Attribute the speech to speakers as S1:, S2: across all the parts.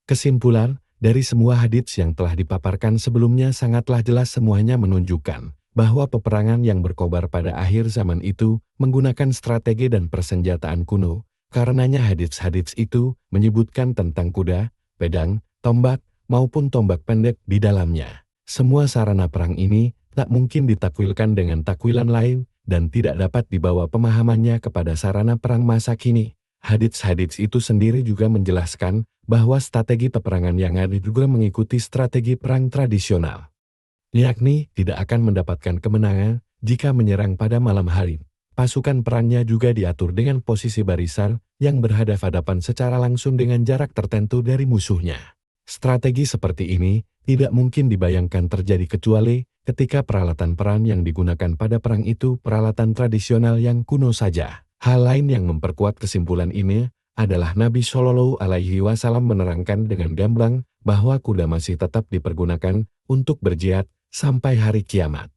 S1: Kesimpulan, dari semua hadits yang telah dipaparkan sebelumnya sangatlah jelas semuanya menunjukkan bahwa peperangan yang berkobar pada akhir zaman itu menggunakan strategi dan persenjataan kuno. Karenanya hadits-hadits itu menyebutkan tentang kuda, pedang, tombak, maupun tombak pendek di dalamnya. Semua sarana perang ini tak mungkin ditakwilkan dengan takwilan lain dan tidak dapat dibawa pemahamannya kepada sarana perang masa kini. Hadits-hadits itu sendiri juga menjelaskan bahwa strategi peperangan yang ada juga mengikuti strategi perang tradisional, yakni tidak akan mendapatkan kemenangan jika menyerang pada malam hari. Pasukan perangnya juga diatur dengan posisi barisan yang berhadapan-hadapan secara langsung dengan jarak tertentu dari musuhnya. Strategi seperti ini tidak mungkin dibayangkan terjadi kecuali ketika peralatan perang yang digunakan pada perang itu peralatan tradisional yang kuno saja. Hal lain yang memperkuat kesimpulan ini adalah Nabi Shallallahu Alaihi Wasallam menerangkan dengan gamblang bahwa kuda masih tetap dipergunakan untuk berjihad sampai hari kiamat.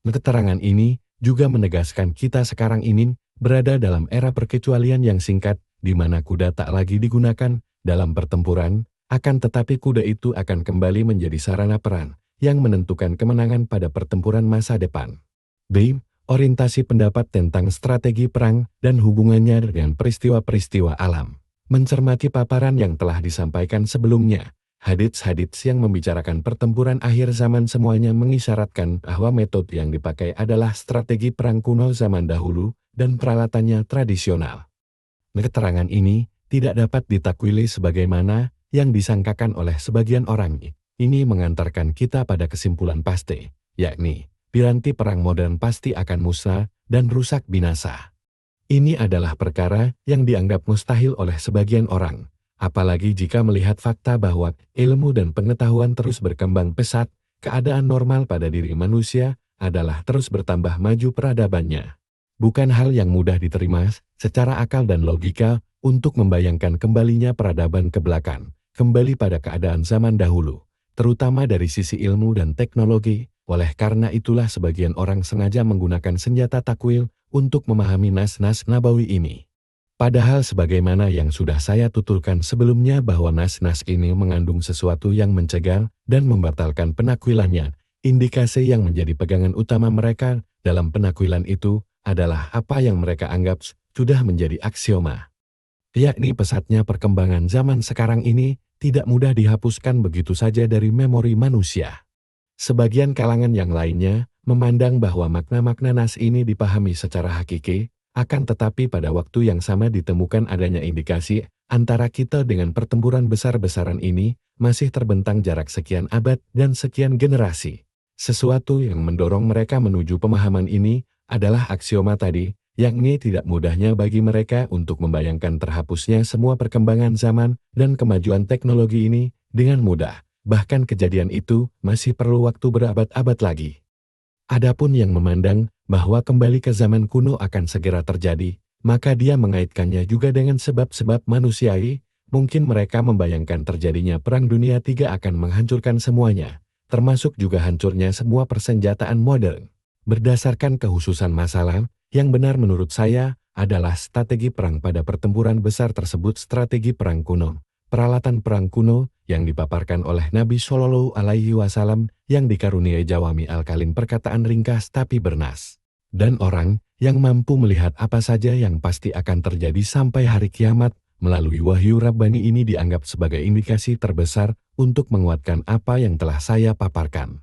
S1: Keterangan ini juga menegaskan kita sekarang ini berada dalam era perkecualian yang singkat, di mana kuda tak lagi digunakan dalam pertempuran, akan tetapi kuda itu akan kembali menjadi sarana perang yang menentukan kemenangan pada pertempuran masa depan. B. Orientasi pendapat tentang strategi perang dan hubungannya dengan peristiwa-peristiwa alam. Mencermati paparan yang telah disampaikan sebelumnya, hadits-hadits yang membicarakan pertempuran akhir zaman semuanya mengisyaratkan bahwa metode yang dipakai adalah strategi perang kuno zaman dahulu dan peralatannya tradisional. Keterangan ini tidak dapat ditakwili sebagaimana yang disangkakan oleh sebagian orang. Ini mengantarkan kita pada kesimpulan pasti, yakni piranti perang modern pasti akan musnah dan rusak binasa. Ini adalah perkara yang dianggap mustahil oleh sebagian orang, apalagi jika melihat fakta bahwa ilmu dan pengetahuan terus berkembang pesat, keadaan normal pada diri manusia adalah terus bertambah maju peradabannya. Bukan hal yang mudah diterima secara akal dan logika untuk membayangkan kembalinya peradaban ke belakang, kembali pada keadaan zaman dahulu, terutama dari sisi ilmu dan teknologi. Oleh karena itulah sebagian orang sengaja menggunakan senjata takwil untuk memahami nas-nas nabawi ini. Padahal sebagaimana yang sudah saya tuturkan sebelumnya bahwa nas-nas ini mengandung sesuatu yang mencegah dan membatalkan penakwilannya, indikasi yang menjadi pegangan utama mereka dalam penakwilan itu adalah apa yang mereka anggap sudah menjadi aksioma, yakni pesatnya perkembangan zaman sekarang ini tidak mudah dihapuskan begitu saja dari memori manusia. Sebagian kalangan yang lainnya memandang bahwa makna-makna nas ini dipahami secara hakiki, akan tetapi pada waktu yang sama ditemukan adanya indikasi antara kita dengan pertempuran besar-besaran ini masih terbentang jarak sekian abad dan sekian generasi. Sesuatu yang mendorong mereka menuju pemahaman ini adalah aksioma tadi, yakni tidak mudahnya bagi mereka untuk membayangkan terhapusnya semua perkembangan zaman dan kemajuan teknologi ini dengan mudah. Bahkan kejadian itu masih perlu waktu berabad-abad lagi. Adapun yang memandang bahwa kembali ke zaman kuno akan segera terjadi, maka dia mengaitkannya juga dengan sebab-sebab manusiawi. Mungkin mereka membayangkan terjadinya Perang Dunia III akan menghancurkan semuanya, termasuk juga hancurnya semua persenjataan modern. Berdasarkan kehususan masalah, yang benar menurut saya adalah strategi perang pada pertempuran besar tersebut strategi perang kuno. Peralatan perang kuno yang dipaparkan oleh Nabi Shallallahu Alaihi Wasallam yang dikaruniai jawami al-kalim perkataan ringkas tapi bernas. Dan orang yang mampu melihat apa saja yang pasti akan terjadi sampai hari kiamat melalui wahyu Rabbani ini dianggap sebagai indikasi terbesar untuk menguatkan apa yang telah saya paparkan.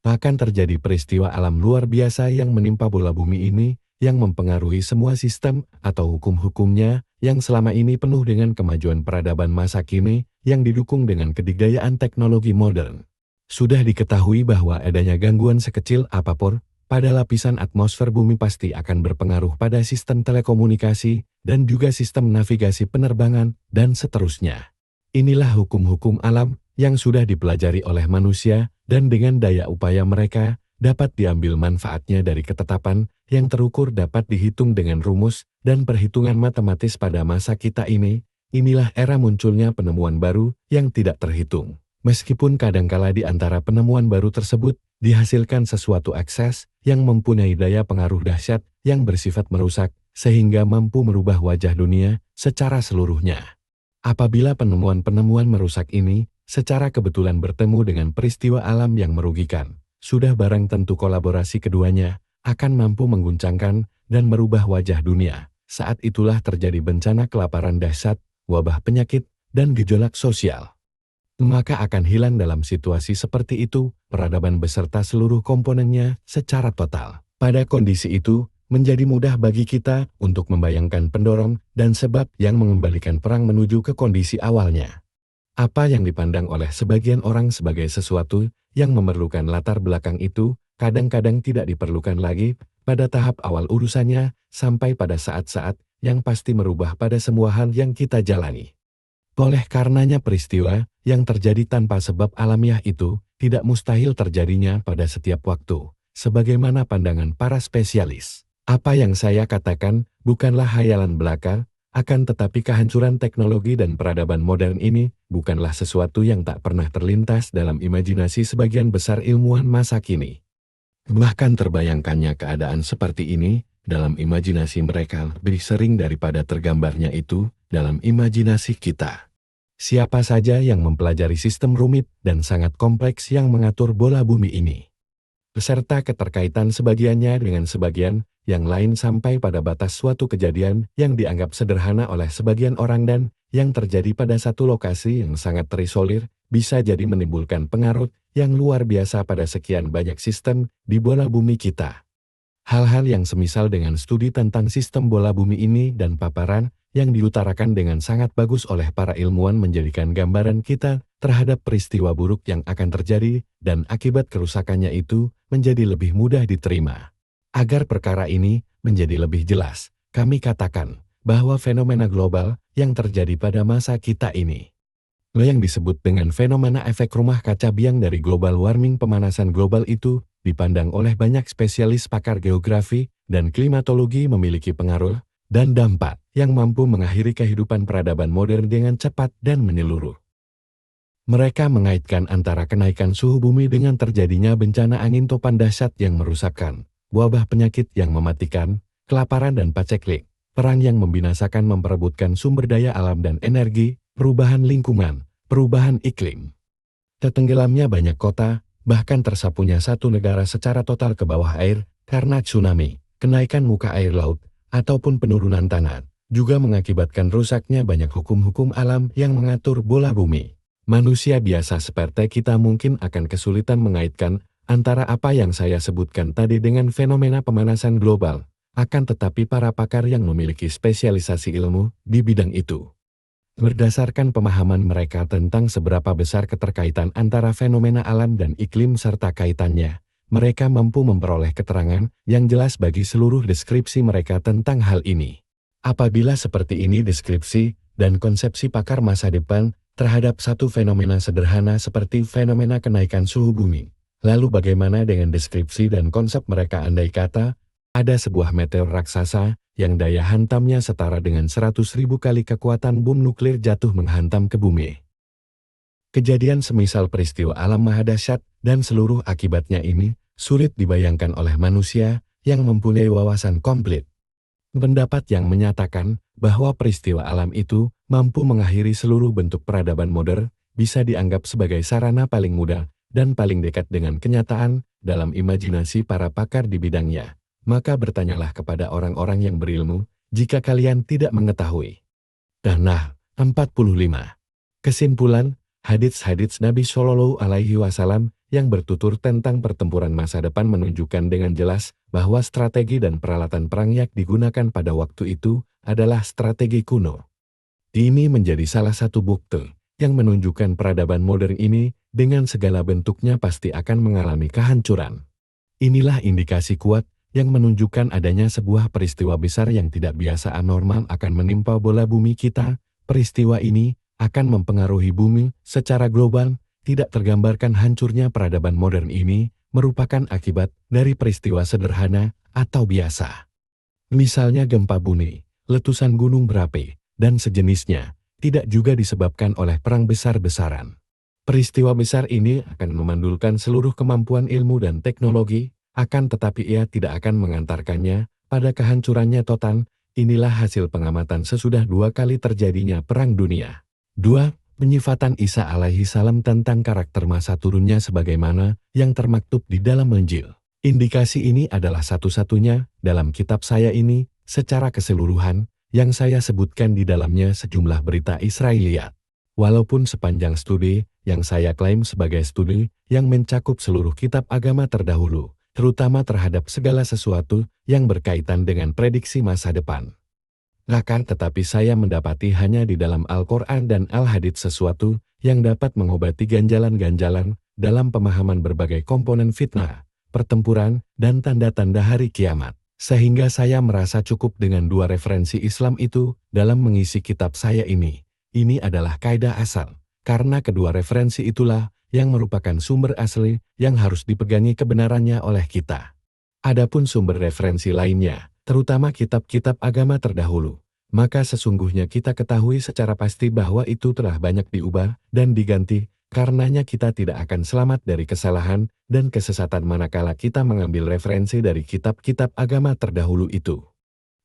S1: Akan terjadi peristiwa alam luar biasa yang menimpa bola bumi ini, yang mempengaruhi semua sistem atau hukum-hukumnya yang selama ini penuh dengan kemajuan peradaban masa kini yang didukung dengan kedikdayaan teknologi modern. Sudah diketahui bahwa adanya gangguan sekecil apapun pada lapisan atmosfer bumi pasti akan berpengaruh pada sistem telekomunikasi dan juga sistem navigasi penerbangan dan seterusnya. Inilah hukum-hukum alam yang sudah dipelajari oleh manusia dan dengan daya upaya mereka dapat diambil manfaatnya dari ketetapan yang terukur dapat dihitung dengan rumus dan perhitungan matematis pada masa kita ini. Inilah era munculnya penemuan baru yang tidak terhitung. Meskipun kadangkala di antara penemuan baru tersebut dihasilkan sesuatu ekses yang mempunyai daya pengaruh dahsyat yang bersifat merusak sehingga mampu merubah wajah dunia secara seluruhnya. Apabila penemuan-penemuan merusak ini secara kebetulan bertemu dengan peristiwa alam yang merugikan, sudah barang tentu kolaborasi keduanya akan mampu mengguncangkan dan merubah wajah dunia. Saat itulah terjadi bencana kelaparan dahsyat, wabah penyakit, dan gejolak sosial. Maka akan hilang dalam situasi seperti itu peradaban beserta seluruh komponennya secara total. Pada kondisi itu, menjadi mudah bagi kita untuk membayangkan pendorong dan sebab yang mengembalikan perang menuju ke kondisi awalnya. Apa yang dipandang oleh sebagian orang sebagai sesuatu yang memerlukan latar belakang itu, kadang-kadang tidak diperlukan lagi pada tahap awal urusannya sampai pada saat-saat yang pasti merubah pada semua hal yang kita jalani. Oleh karenanya peristiwa yang terjadi tanpa sebab alamiah itu tidak mustahil terjadinya pada setiap waktu, sebagaimana pandangan para spesialis. Apa yang saya katakan bukanlah hayalan belaka, akan tetapi kehancuran teknologi dan peradaban modern ini bukanlah sesuatu yang tak pernah terlintas dalam imajinasi sebagian besar ilmuwan masa kini. Bahkan terbayangkannya keadaan seperti ini dalam imajinasi mereka lebih sering daripada tergambarnya itu dalam imajinasi kita. Siapa saja yang mempelajari sistem rumit dan sangat kompleks yang mengatur bola bumi ini, beserta keterkaitan sebagiannya dengan sebagian yang lain sampai pada batas suatu kejadian yang dianggap sederhana oleh sebagian orang dan yang terjadi pada satu lokasi yang sangat terisolir, bisa jadi menimbulkan pengaruh yang luar biasa pada sekian banyak sistem di bola bumi kita. Hal-hal yang semisal dengan studi tentang sistem bola bumi ini dan paparan yang diutarakan dengan sangat bagus oleh para ilmuwan menjadikan gambaran kita terhadap peristiwa buruk yang akan terjadi dan akibat kerusakannya itu menjadi lebih mudah diterima. Agar perkara ini menjadi lebih jelas, kami katakan bahwa fenomena global yang terjadi pada masa kita ini, yang disebut dengan fenomena efek rumah kaca biang dari global warming, pemanasan global itu dipandang oleh banyak spesialis pakar geografi dan klimatologi memiliki pengaruh dan dampak yang mampu mengakhiri kehidupan peradaban modern dengan cepat dan menyeluruh. Mereka mengaitkan antara kenaikan suhu bumi dengan terjadinya bencana angin topan dahsyat yang merusakkan, wabah penyakit yang mematikan, kelaparan dan paceklik, perang yang membinasakan memperebutkan sumber daya alam dan energi, perubahan lingkungan, perubahan iklim, tertenggelamnya banyak kota, bahkan tersapunya satu negara secara total ke bawah air karena tsunami, kenaikan muka air laut, ataupun penurunan tanah, juga mengakibatkan rusaknya banyak hukum-hukum alam yang mengatur bola bumi. Manusia biasa seperti kita mungkin akan kesulitan mengaitkan antara apa yang saya sebutkan tadi dengan fenomena pemanasan global, akan tetapi para pakar yang memiliki spesialisasi ilmu di bidang itu, berdasarkan pemahaman mereka tentang seberapa besar keterkaitan antara fenomena alam dan iklim serta kaitannya, mereka mampu memperoleh keterangan yang jelas bagi seluruh deskripsi mereka tentang hal ini. Apabila seperti ini deskripsi dan konsepsi pakar masa depan terhadap satu fenomena sederhana seperti fenomena kenaikan suhu bumi, lalu bagaimana dengan deskripsi dan konsep mereka andai kata ada sebuah meteor raksasa yang daya hantamnya setara dengan 100.000 kali kekuatan bom nuklir jatuh menghantam ke bumi? Kejadian semisal peristiwa alam maha dahsyat dan seluruh akibatnya ini sulit dibayangkan oleh manusia yang mempunyai wawasan komplit. Pendapat yang menyatakan bahwa peristiwa alam itu mampu mengakhiri seluruh bentuk peradaban modern bisa dianggap sebagai sarana paling mudah dan paling dekat dengan kenyataan dalam imajinasi para pakar di bidangnya. Maka bertanyalah kepada orang-orang yang berilmu jika kalian tidak mengetahui. Nah, 45. Kesimpulan, hadits-hadits Nabi Shallallahu Alaihi Wasallam yang bertutur tentang pertempuran masa depan menunjukkan dengan jelas bahwa strategi dan peralatan perang yang digunakan pada waktu itu adalah strategi kuno. Ini menjadi salah satu bukti yang menunjukkan peradaban modern ini dengan segala bentuknya pasti akan mengalami kehancuran. Inilah indikasi kuat yang menunjukkan adanya sebuah peristiwa besar yang tidak biasa anormal akan menimpa bola bumi kita. Peristiwa ini akan mempengaruhi bumi secara global. Tidak tergambarkan hancurnya peradaban modern ini merupakan akibat dari peristiwa sederhana atau biasa. Misalnya gempa bumi, letusan gunung berapi, dan sejenisnya, tidak juga disebabkan oleh perang besar-besaran. Peristiwa besar ini akan memandulkan seluruh kemampuan ilmu dan teknologi, akan tetapi ia tidak akan mengantarkannya pada kehancurannya total. Inilah hasil pengamatan sesudah 2 kali terjadinya Perang Dunia. 2. Penyifatan Isa alaihi salam tentang karakter masa turunnya sebagaimana yang termaktub di dalam Injil. Indikasi ini adalah satu-satunya dalam kitab saya ini secara keseluruhan yang saya sebutkan di dalamnya sejumlah berita Israeliat. Walaupun sepanjang studi yang saya klaim sebagai studi yang mencakup seluruh kitab agama terdahulu, terutama terhadap segala sesuatu yang berkaitan dengan prediksi masa depan. Akan tetapi saya mendapati hanya di dalam Al-Quran dan Al-Hadits sesuatu yang dapat mengobati ganjalan-ganjalan dalam pemahaman berbagai komponen fitnah, pertempuran, dan tanda-tanda hari kiamat. Sehingga saya merasa cukup dengan dua referensi Islam itu dalam mengisi kitab saya ini. Ini adalah kaidah asal, karena kedua referensi itulah yang merupakan sumber asli yang harus dipegangi kebenarannya oleh kita. Adapun sumber referensi lainnya, terutama kitab-kitab agama terdahulu, maka sesungguhnya kita ketahui secara pasti bahwa itu telah banyak diubah dan diganti, karenanya kita tidak akan selamat dari kesalahan dan kesesatan manakala kita mengambil referensi dari kitab-kitab agama terdahulu itu.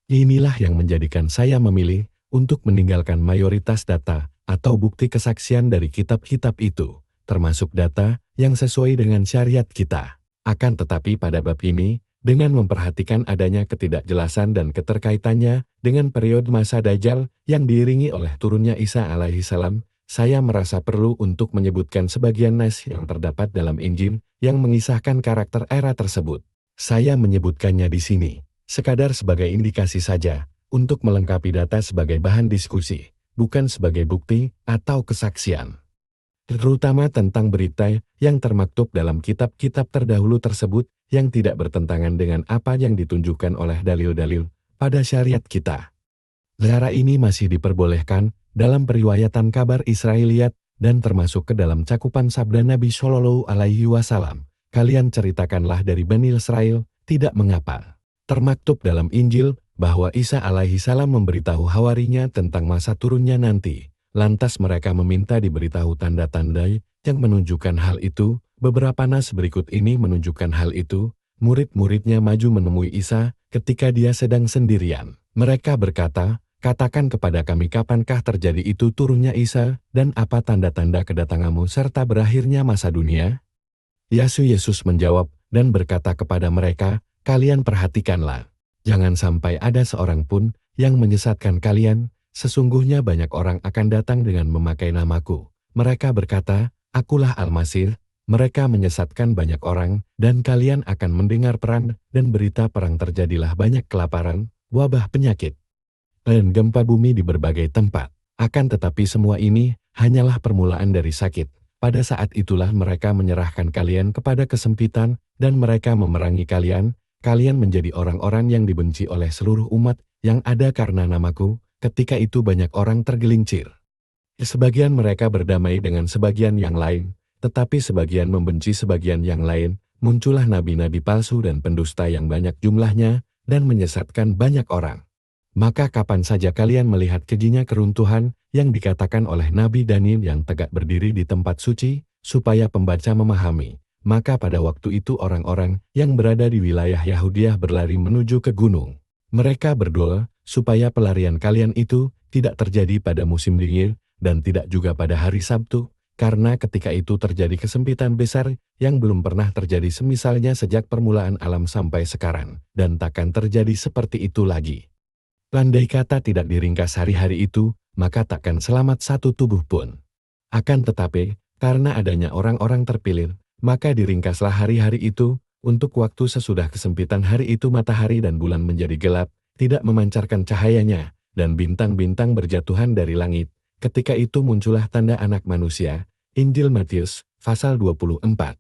S1: Inilah yang menjadikan saya memilih untuk meninggalkan mayoritas data atau bukti kesaksian dari kitab-kitab itu, termasuk data yang sesuai dengan syariat kita. Akan tetapi pada bab ini, dengan memperhatikan adanya ketidakjelasan dan keterkaitannya dengan periode masa Dajjal yang diiringi oleh turunnya Isa alaihi salam, saya merasa perlu untuk menyebutkan sebagian nas yang terdapat dalam Injil yang mengisahkan karakter era tersebut. Saya menyebutkannya di sini, sekadar sebagai indikasi saja, untuk melengkapi data sebagai bahan diskusi, bukan sebagai bukti atau kesaksian. Terutama tentang berita yang termaktub dalam kitab-kitab terdahulu tersebut yang tidak bertentangan dengan apa yang ditunjukkan oleh dalil-dalil pada syariat kita. Cara ini masih diperbolehkan dalam periwayatan kabar Israeliat dan termasuk ke dalam cakupan sabda Nabi Shallallahu Alaihi Wasallam. Kalian ceritakanlah dari Bani Israel, tidak mengapa. Termaktub dalam Injil bahwa Isa alaihi salam memberitahu hawarinya tentang masa turunnya nanti. Lantas mereka meminta diberitahu tanda-tanda yang menunjukkan hal itu. Beberapa nas berikut ini menunjukkan hal itu. Murid-muridnya maju menemui Isa ketika dia sedang sendirian. Mereka berkata, katakan kepada kami kapankah terjadi itu turunnya Isa dan apa tanda-tanda kedatanganmu serta berakhirnya masa dunia? Yesus menjawab dan berkata kepada mereka, kalian perhatikanlah. Jangan sampai ada seorang pun yang menyesatkan kalian, sesungguhnya banyak orang akan datang dengan memakai namaku. Mereka berkata, akulah Al-Masih, mereka menyesatkan banyak orang, dan kalian akan mendengar perang dan berita perang terjadilah banyak kelaparan, wabah penyakit, dan gempa bumi di berbagai tempat. Akan tetapi semua ini hanyalah permulaan dari sakit. Pada saat itulah mereka menyerahkan kalian kepada kesempitan, dan mereka memerangi kalian. Kalian menjadi orang-orang yang dibenci oleh seluruh umat yang ada karena namaku, ketika itu banyak orang tergelincir. Sebagian mereka berdamai dengan sebagian yang lain, tetapi sebagian membenci sebagian yang lain, muncullah nabi-nabi palsu dan pendusta yang banyak jumlahnya, dan menyesatkan banyak orang. Maka kapan saja kalian melihat kejinya keruntuhan yang dikatakan oleh Nabi Daniel yang tegak berdiri di tempat suci, supaya pembaca memahami. Maka pada waktu itu orang-orang yang berada di wilayah Yahudiah berlari menuju ke gunung. Mereka berdoa supaya pelarian kalian itu tidak terjadi pada musim dingin dan tidak juga pada hari Sabtu, karena ketika itu terjadi kesempitan besar yang belum pernah terjadi semisalnya sejak permulaan alam sampai sekarang, dan takkan terjadi seperti itu lagi. Andai kata tidak diringkas hari-hari itu, maka takkan selamat satu tubuh pun. Akan tetapi, karena adanya orang-orang terpilih, maka diringkaslah hari-hari itu, untuk waktu sesudah kesempitan hari itu matahari dan bulan menjadi gelap, tidak memancarkan cahayanya, dan bintang-bintang berjatuhan dari langit. Ketika itu muncullah tanda anak manusia. Injil Matius, pasal 24.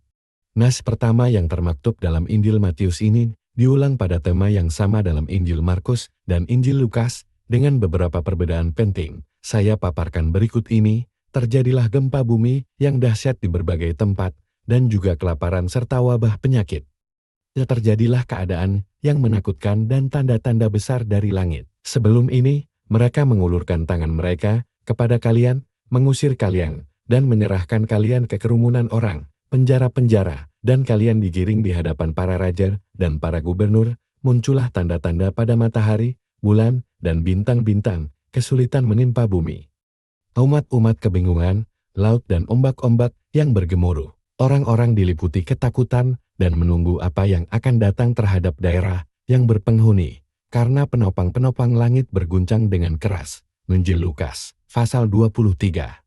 S1: Nas pertama yang termaktub dalam Injil Matius ini, diulang pada tema yang sama dalam Injil Markus dan Injil Lukas, dengan beberapa perbedaan penting. Saya paparkan berikut ini, terjadilah gempa bumi yang dahsyat di berbagai tempat, dan juga kelaparan serta wabah penyakit. Terjadilah keadaan yang menakutkan dan tanda-tanda besar dari langit. Sebelum ini, mereka mengulurkan tangan mereka kepada kalian, mengusir kalian, dan menyerahkan kalian ke kerumunan orang, penjara-penjara, dan kalian digiring di hadapan para raja dan para gubernur. Muncullah tanda-tanda pada matahari, bulan, dan bintang-bintang, kesulitan menimpa bumi. Umat-umat kebingungan, laut dan ombak-ombak yang bergemuruh. Orang-orang diliputi ketakutan dan menunggu apa yang akan datang terhadap daerah yang berpenghuni, karena penopang-penopang langit berguncang dengan keras. Injil Lukas, pasal 23.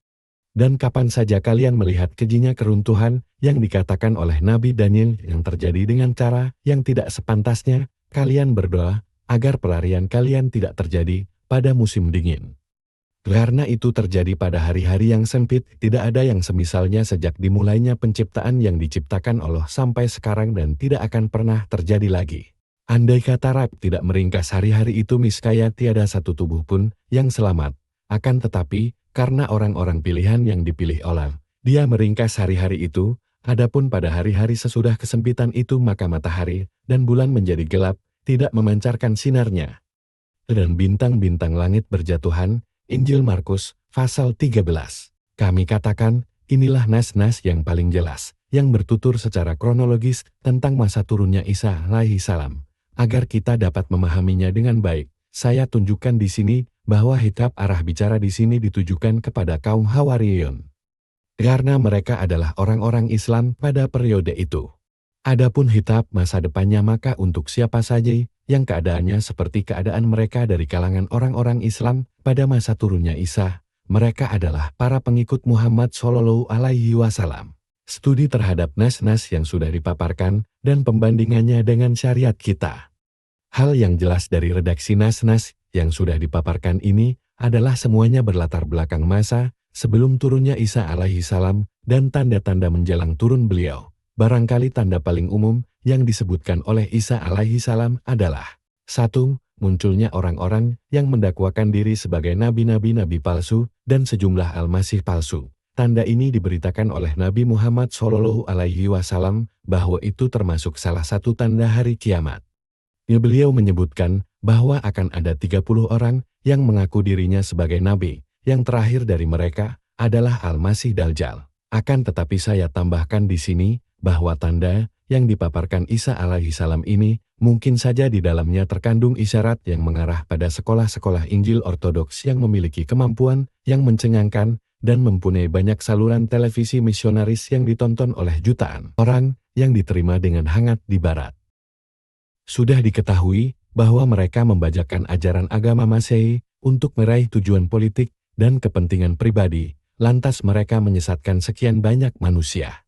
S1: Dan kapan saja kalian melihat kejinya keruntuhan yang dikatakan oleh Nabi Daniel yang terjadi dengan cara yang tidak sepantasnya, kalian berdoa agar pelarian kalian tidak terjadi pada musim dingin. Karena itu terjadi pada hari-hari yang sempit, tidak ada yang semisalnya sejak dimulainya penciptaan yang diciptakan Allah sampai sekarang dan tidak akan pernah terjadi lagi. Andai kata Rab tidak meringkas hari-hari itu niscaya tiada satu tubuh pun yang selamat. Akan tetapi, karena orang-orang pilihan yang dipilih Allah, Dia meringkas hari-hari itu, adapun pada hari-hari sesudah kesempitan itu maka matahari dan bulan menjadi gelap, tidak memancarkan sinarnya. Dan bintang-bintang langit berjatuhan. Injil Markus, pasal 13. Kami katakan, inilah nas-nas yang paling jelas, yang bertutur secara kronologis tentang masa turunnya Isa alaihi salam. Agar kita dapat memahaminya dengan baik, saya tunjukkan di sini bahwa hitap arah bicara di sini ditujukan kepada kaum Hawariyun. Karena mereka adalah orang-orang Islam pada periode itu. Adapun hitap masa depannya maka untuk siapa saja yang keadaannya seperti keadaan mereka dari kalangan orang-orang Islam pada masa turunnya Isa, mereka adalah para pengikut Muhammad Shallallahu Alaihi Wasallam. Studi terhadap nas-nas yang sudah dipaparkan dan pembandingannya dengan syariat kita. Hal yang jelas dari redaksi nas-nas yang sudah dipaparkan ini adalah semuanya berlatar belakang masa sebelum turunnya Isa alaihi salam dan tanda-tanda menjelang turun beliau. Barangkali tanda paling umum yang disebutkan oleh Isa alaihi salam adalah 1. Munculnya orang-orang yang mendakwakan diri sebagai nabi-nabi palsu dan sejumlah al-masih palsu. Tanda ini diberitakan oleh Nabi Muhammad Shallallahu Alaihi Wasallam bahwa itu termasuk salah satu tanda hari kiamat. Beliau menyebutkan bahwa akan ada 30 orang yang mengaku dirinya sebagai nabi. Yang terakhir dari mereka adalah Al-Masih Dajjal. Akan tetapi saya tambahkan di sini bahwa tanda yang dipaparkan Isa alaihi salam ini mungkin saja di dalamnya terkandung isyarat yang mengarah pada sekolah-sekolah Injil Ortodoks yang memiliki kemampuan yang mencengangkan dan mempunyai banyak saluran televisi misionaris yang ditonton oleh jutaan orang yang diterima dengan hangat di Barat. Sudah diketahui bahwa mereka membajakan ajaran agama Masehi untuk meraih tujuan politik dan kepentingan pribadi, lantas mereka menyesatkan sekian banyak manusia.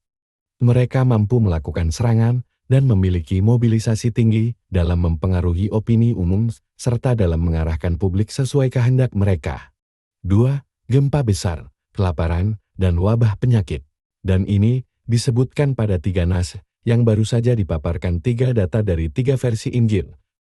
S1: Mereka mampu melakukan serangan dan memiliki mobilisasi tinggi dalam mempengaruhi opini umum serta dalam mengarahkan publik sesuai kehendak mereka. 2. Gempa besar, kelaparan, dan wabah penyakit. Dan ini disebutkan pada 3 nas yang baru saja dipaparkan 3 data dari 3 versi Injil.